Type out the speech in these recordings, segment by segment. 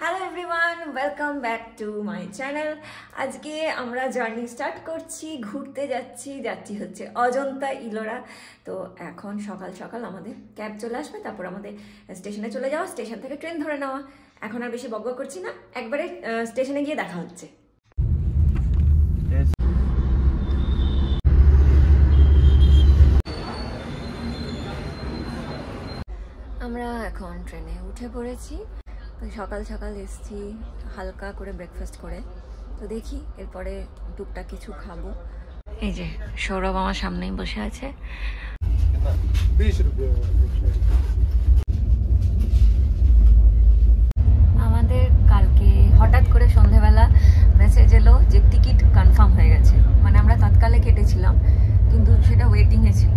Hello everyone, welcome back to my channel. আজকে আমরা journey start করছি, ঘুরতে যাচ্ছি হচ্ছে অজন্তা ইলোরা। তো এখন সকাল সকাল আমাদের ক্যাব চলে আসবে, তারপর আমাদের স্টেশনে চলে যাওয়া, স্টেশন থেকে ট্রেন ধরে নেওয়া। এখন আর বেশি বকবক করছি না, একবারে স্টেশনে গিয়ে দেখা হচ্ছে। আমরা এখন ট্রেনে উঠে পড়েছি। তো সকাল সকাল এসছি হালকা করে ব্রেকফাস্ট করে, তো দেখি এরপরে টুকটাক কিছু খাবো। এই যে সৌরভ আমার সামনেই বসে আছে। আমাদের কালকে হঠাৎ করে সন্ধেবেলা মেসেজ এলো যে টিকিট কনফার্ম হয়ে গেছে। মানে আমরা তৎকালে কেটেছিলাম, কিন্তু সেটা ওয়েটিংয়ে ছিল।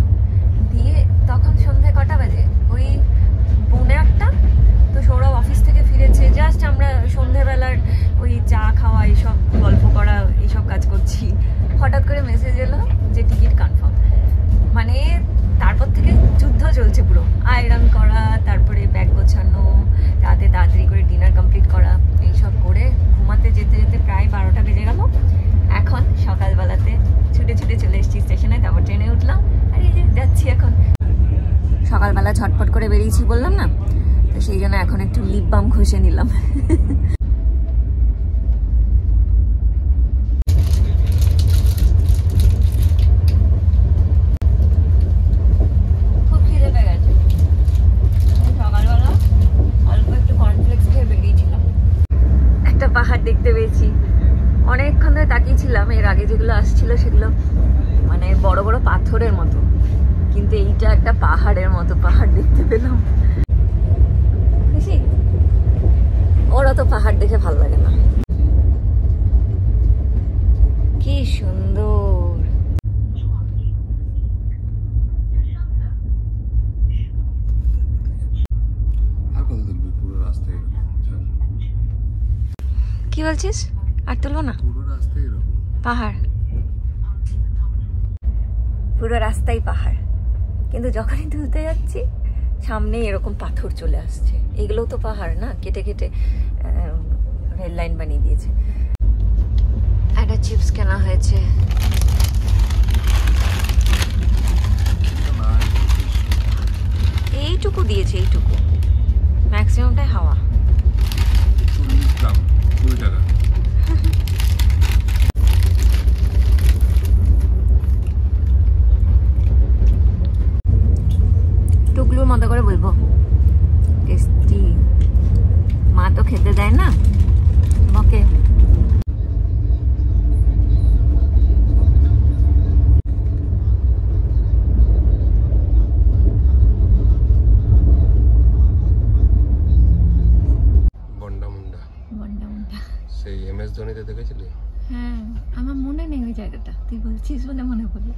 দিয়ে তখন সন্ধে কটা বাজে, ওই 1:45। তো সৌরভ অফিস থেকে ফিরেছে, জাস্ট আমরা সন্ধেবেলার ওই চা খাওয়া, এইসব গল্প করা, এইসব কাজ করছি। হঠাৎ করে মেসেজ এলো যে টিকিট কনফার্ম। মানে তারপর থেকে যুদ্ধ চলছে পুরো, আয়রন করা, তারপরে ব্যাগ গোছানো, রাতে তাড়াতাড়ি করে ডিনার কমপ্লিট করা, এইসব করে ঘুমাতে যেতে যেতে প্রায় 12টা বেজে গেল। এখন সকালবেলাতে ছুটে ছুটে চলে এসেছি স্টেশনে, তারপর ট্রেনে উঠলাম, আর এই যে যাচ্ছি এখন। সকালবেলা ঝটপট করে বেরিয়েছি বললাম না, তো সেই জন্য এখন একটু লিপ বাম ঘষে নিলাম। খুব খিদে পেয়ে গেছে, সকালবেলা অল্প একটু কর্নফ্লেক্স খেয়ে বেরিয়েছিলাম। একটা পাহাড় দেখতে পেয়েছি, অনেকক্ষণ ধরে তাকিয়েছিলাম। এর আগে যেগুলো আসছিল সেগুলো মানে বড় বড় পাথরের মতো, কিন্তু এইটা একটা পাহাড়ের মতো পাহাড় দেখতে পেলাম। খুশি? ওরা তো পাহাড় দেখে ভালো লাগে না। কি সুন্দর! কি বলছিস? আর তুলবো না? পাহাড়, পুরো রাস্তাই পাহাড়, কিন্তু যখনই তুলতে যাচ্ছি সামনে এরকম পাথর চলে আসছে। এগুলোও তো পাহাড় না, কেটে কেটে রেল লাইন বানিয়ে দিয়েছে। একটা চিপস কেনা হয়েছে। এইটুকু দিয়েছে, এইটুকু, ম্যাক্সিমামটাই হাওয়া। টুকলুর মতো করে বলবো, টেস্টি। মা তো খেতে দেয় না, ওকে। সেই এমএস ধোনিতে দেখেছিলি? হ্যাঁ, আমার মনে নেই ওই জায়গাটা, তুই বলছিস বলে মনে পড়লো,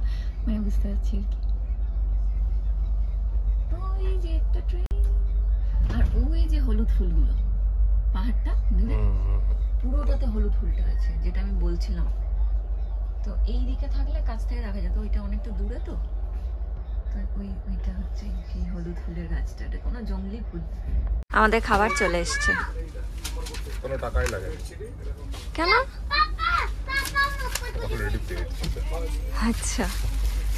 আমি বুঝতে পারছি আর কি। ওই যে একটা ট্রেন, আর ওই যে হলুদ ফুলগুলো, পাহাড়টা দূরে পুরোটাতে হলুদ ফুলটা আছে, যেটা আমি বলছিলাম। তো এই দিকে থাকলে কাছ থেকে দেখা যেত, ওইটা অনেকটা দূরে। তো ওইটা হচ্ছে সেই হলুদ ফুলের গাছটা, এটা কোনো জঙ্গলি ফুল। আমাদের খাবার চলে এসছে। কোনো টাকাই লাগে কেন? আচ্ছা,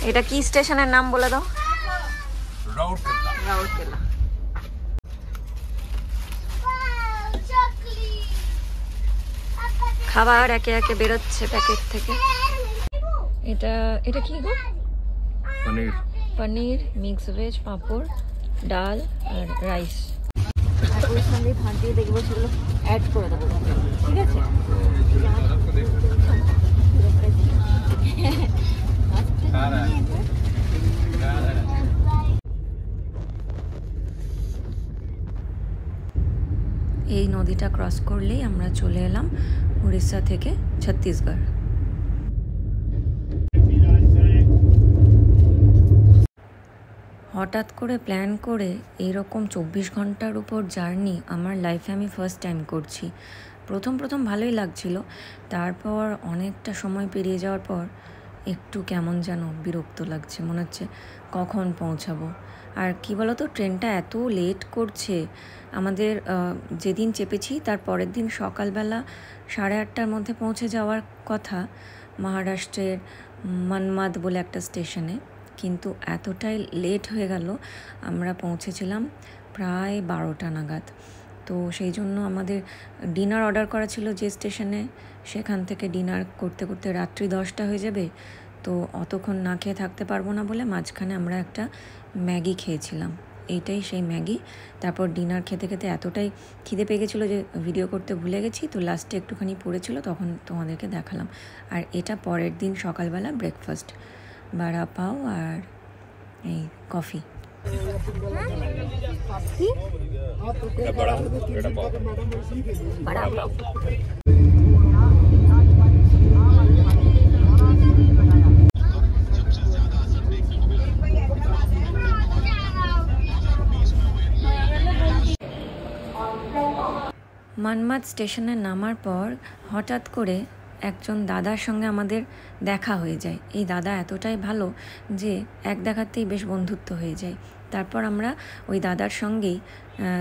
এটা কি স্টেশনের নাম বলে দাও? রাউরকেলা। খাবার একে একে বেরোচ্ছে প্যাকেট থেকে। এটা কি গো? পনির, মিক্স ভেজ, পাঁপড়, ডাল আর রাইস। আর ওই সঙ্গে ভাত দিয়ে দেখবো, সেগুলো অ্যাড করে দেবো, ঠিক আছে? এই নদীটা ক্রস করলেই আমরা চলে এলাম উড়িষ্যা থেকে ছত্তিশগড়। হঠাৎ করে প্ল্যান করে এইরকম 24 ঘন্টার উপর জার্নি আমার লাইফে আমি ফার্স্ট টাইম করছি। প্রথম ভালোই লাগছিল, তারপর অনেকটা সময় পেরিয়ে যাওয়ার পর একটু কেমন যেন বিরক্ত লাগছে, মনে হচ্ছে কখন পৌঁছাবো। আর কি বলতো, ট্রেনটা এত লেট করছে। আমাদের যেদিন চেপেছি তার পরের দিন সকালবেলা 8:30টার মধ্যে পৌঁছে যাওয়ার কথা মহারাষ্ট্রের মনমাদ বলে একটা স্টেশনে, কিন্তু এতটাই লেট হয়ে গেল। আমরা পৌঁছেছিলাম প্রায় 12টা নাগাদ। তো সেই জন্য আমাদের ডিনার অর্ডার করা ছিল যে স্টেশনে, সেখান থেকে ডিনার করতে করতে রাত্রি 10টা হয়ে যাবে। তো অতক্ষণ না খেয়ে থাকতে পারবো না বলে মাঝখানে আমরা একটা ম্যাগি খেয়েছিলাম। এইটাই সেই ম্যাগি। তারপর ডিনার খেতে খেতে এতটাই খিদে পেয়ে গেছিলো যে ভিডিও করতে ভুলে গেছি। তো লাস্টে একটুখানি পড়েছিল, তখন তোমাদেরকে দেখালাম। আর এটা পরের দিন সকালবেলা ব্রেকফাস্ট, বাড়া পাও আর এই কফি। মনমাদ স্টেশনে নামার পর হঠাৎ করে একজন দাদার সঙ্গে আমাদের দেখা হয়ে যায়। এই দাদা এতটাই ভালো যে এক দেখাতেই বেশ বন্ধুত্ব হয়ে যায়। তারপর আমরা ওই দাদার সঙ্গেই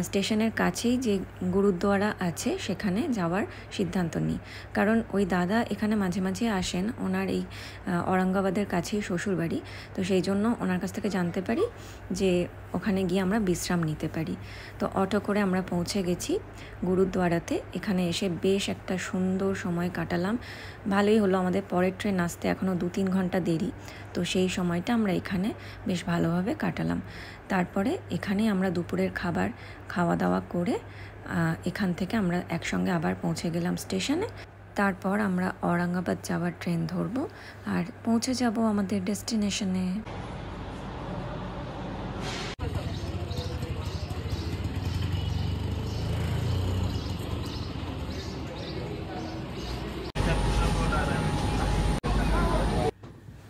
স্টেশনের কাছেই যে গুরুদ্বারা আছে সেখানে যাওয়ার সিদ্ধান্ত নিই। কারণ ওই দাদা এখানে মাঝে মাঝে আসেন, ওনার এই ঔরঙ্গাবাদের কাছেই শ্বশুরবাড়ি। তো সেই জন্য ওনার কাছ থেকে জানতে পারি যে ওখানে গিয়ে আমরা বিশ্রাম নিতে পারি। তো অটো করে আমরা পৌঁছে গেছি গুরুদ্বারাতে। এখানে এসে বেশ একটা সুন্দর সময় কাটালাম। ভালোই হলো, আমাদের পরের ট্রেন আসতে এখনও 2-3 ঘন্টা দেরি। তো সেই সময়টা আমরা এখানে বেশ ভালোভাবে কাটালাম। তারপরে এখানে আমরা দুপুরের খাওয়া দাওয়া করে এখান থেকে আমরা একসঙ্গে আবার পৌঁছে গেলাম স্টেশনে। তারপর আমরা ঔরঙ্গাবাদ যাওয়ার ট্রেন ধরবো আর পৌঁছে যাব আমাদের ডেস্টিনেশনে।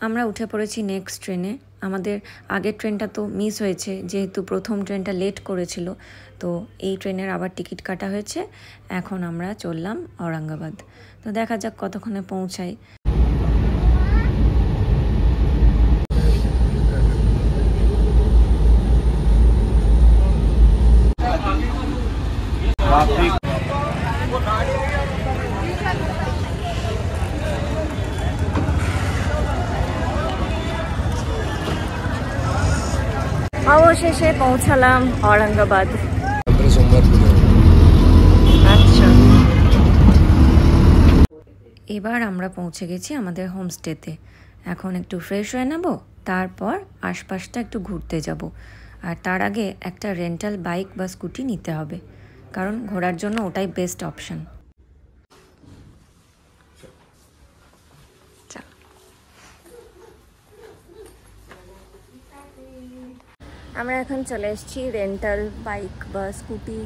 আমরা উঠে পড়েছি নেক্সট ট্রেনে। আমাদের আগের ট্রেনটা তো মিস হয়েছে, যেহেতু প্রথম ট্রেনটা লেট করেছিল। তো এই ট্রেনের আবার টিকিট কাটা হয়েছে। এখন আমরা চললাম ঔরঙ্গাবাদ। তো দেখা যাক কতক্ষণে পৌঁছাই। অবশেষে পৌঁছালাম ঔরঙ্গাবাদ। আচ্ছা, এবার আমরা পৌঁছে গেছি আমাদের হোমস্টেতে। এখন একটু ফ্রেশ হয়ে নেব, তারপর আশপাশটা একটু ঘুরতে যাব। আর তার আগে একটা রেন্টাল বাইক বা স্কুটি নিতে হবে, কারণ ঘোরার জন্য ওটাই বেস্ট অপশন। আমরা এখন চলে এসেছি রেন্টাল বাইক বা স্কুটি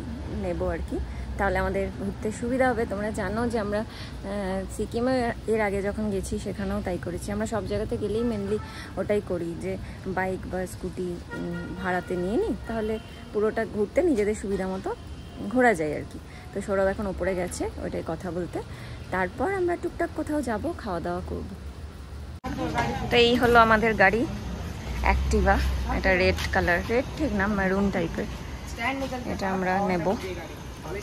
নেব আর কি, তাহলে আমাদের ঘুরতে সুবিধা হবে। তোমরা জানো যে আমরা সিকিমে এর আগে যখন গেছি সেখানেও তাই করেছি। আমরা সব জায়গাতে গেলেই মেনলি ওটাই করি, যে বাইক বা স্কুটি ভাড়াতে নিয়ে নিই, তাহলে পুরোটা ঘুরতে নিজেদের সুবিধা মতো ঘোরা যায় আর কি। তো সৌরভ এখন ওপরে গেছে ওইটাই কথা বলতে। তারপর আমরা টুকটাক কোথাও যাব, খাওয়া দাওয়া করব। তো এই হলো আমাদের গাড়ি, অ্যাক্টিভা। এটা রেড কালার, রেড ঠিক না, মেরুন টাইপের। এটা আমরা নেব।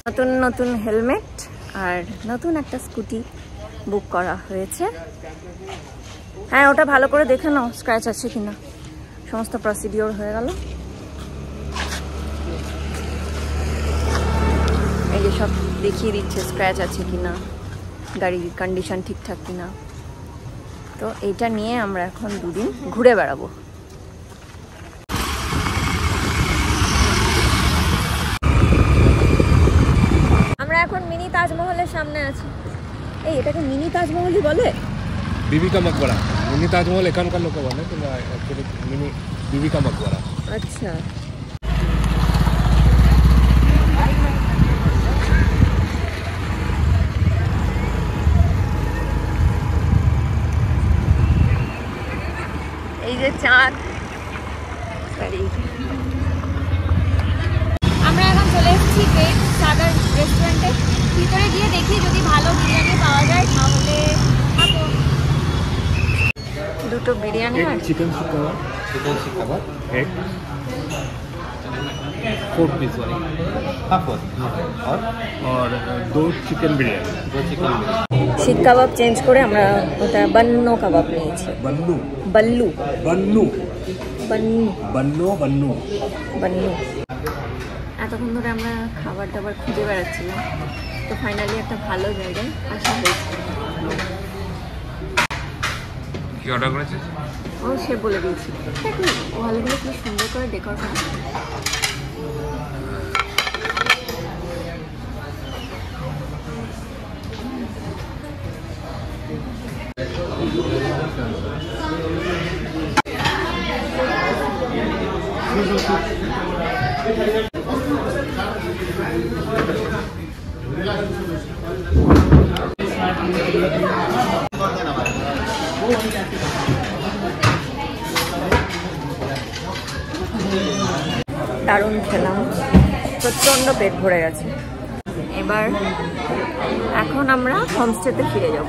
নতুন নতুন হেলমেট আর নতুন একটা স্কুটি বুক করা হয়েছে। হ্যাঁ, ওটা ভালো করে দেখে নাও স্ক্র্যাচ আছে কিনা। সমস্ত প্রসিডিওর হয়ে গেল। এই যে সব দেখিয়ে দিচ্ছে স্ক্র্যাচ আছে কিনা, গাড়ির কন্ডিশন ঠিকঠাক কিনা। তো এইটা নিয়ে আমরা এখন 2 দিন ঘুরে বেড়াবো। এখন মিনি তাজমহলের সামনে আছি। এই এটাকে মিনি তাজমহলই বলে? বিবি কা মকবরা। মিনি তাজমহল এখানকার লোকে বলে, কিন্তু অ্যাকচুয়ালি মিনি বিবি কা মকবরা। আচ্ছা, এই যে চাঁদ। আমরা এখন চলে এসেছি পেট সাদার রেস্টুরেন্টে। ভিতরে গিয়ে দেখি যদি ভালো বিরিয়ানি পাওয়া যায় তাহলে খাবো। 2টো বিরিয়ানি আর চিকেন শিক কাবাব, এগ 4 पीस वाली हाफ और दो चिकन बिरयानी। 2 चिकन শিক কাবাব চেঞ্জ করে আমরা ওটা বান্নো কাবাব নিয়েছি। बन्नू বল্লু बन्नू বান্নু बन्नो बन्नू। বান্নু। এতক্ষণ ধরে আমরা খাবার দাবার খুঁজে বেড়াচ্ছিলাম, তো ফাইনালি একটা ভালো জায়গায় আসা হয়েছে। কি অর্ডার করেছিস? ও সে বলে দিয়েছি। দেখুন ওয়ালগুলো খুব সুন্দর করে ডেকোর করা। দারুণ খেলাম, প্রচণ্ড পেট ভরে গেছে। এখন আমরা হোমস্টেতে ফিরে যাব।